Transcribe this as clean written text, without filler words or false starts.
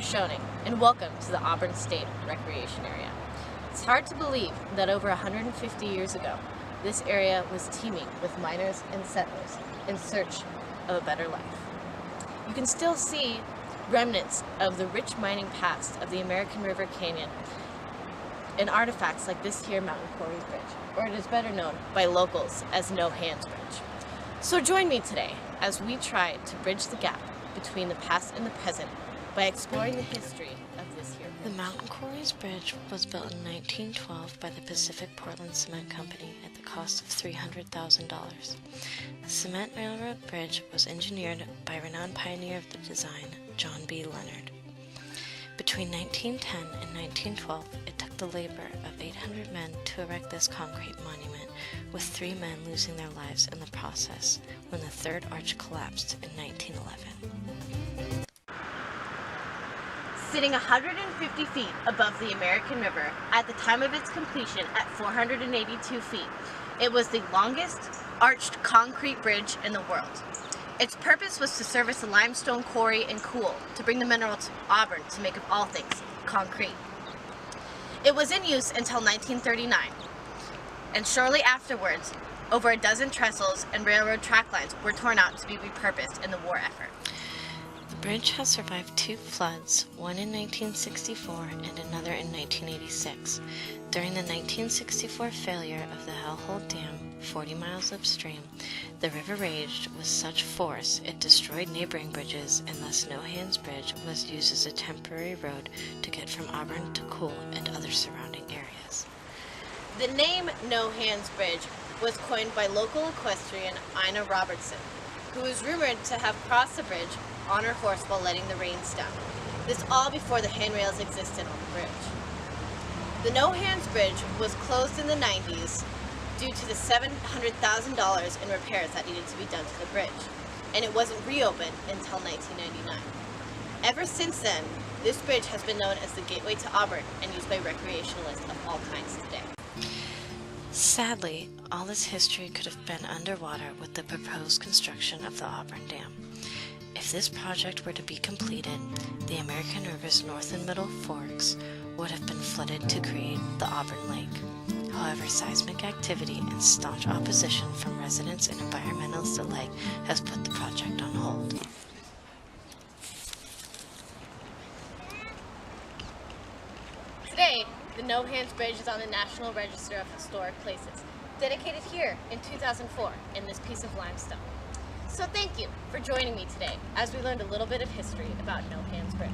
Schoening, and welcome to the Auburn State Recreation Area. It's hard to believe that over 150 years ago, this area was teeming with miners and settlers in search of a better life. You can still see remnants of the rich mining past of the American River Canyon and artifacts like this here Mountain Quarries Bridge, or it is better known by locals as No Hands Bridge. So join me today as we try to bridge the gap between the past and the present by exploring the history of this here bridge. The Mountain Quarries Bridge was built in 1912 by the Pacific Portland Cement Company at the cost of $300,000. The Cement Railroad Bridge was engineered by renowned pioneer of the design, John B. Leonard. Between 1910 and 1912, it took the labor of 800 men to erect this concrete monument, with 3 men losing their lives in the process when the third arch collapsed in 1911. Sitting 150 feet above the American River at the time of its completion at 482 feet, it was the longest arched concrete bridge in the world. Its purpose was to service a limestone quarry and cool to bring the mineral to Auburn to make of all things concrete. It was in use until 1939, and shortly afterwards, over a dozen trestles and railroad track lines were torn out to be repurposed in the war effort. The bridge has survived 2 floods, one in 1964 and another in 1986. During the 1964 failure of the Hellhole Dam, 40 miles upstream, the river raged with such force it destroyed neighboring bridges, and thus No Hands Bridge was used as a temporary road to get from Auburn to Cool and other surrounding areas. The name No Hands Bridge was coined by local equestrian Ina Robertson, who was rumored to have crossed the bridge on her horse while letting the reins down. This all before the handrails existed on the bridge. The No Hands Bridge was closed in the 90s due to the $700,000 in repairs that needed to be done to the bridge, and it wasn't reopened until 1999. Ever since then, this bridge has been known as the gateway to Auburn and used by recreationalists of all kinds today. Sadly, all this history could have been underwater with the proposed construction of the Auburn Dam. If this project were to be completed, the American River's north and middle forks would have been flooded to create the Auburn Lake. However, seismic activity and staunch opposition from residents and environmentalists alike has put the project on hold. Today, the No Hands Bridge is on the National Register of Historic Places, dedicated here in 2004 in this piece of limestone. So thank you for joining me today as we learned a little bit of history about No Hands Bridge.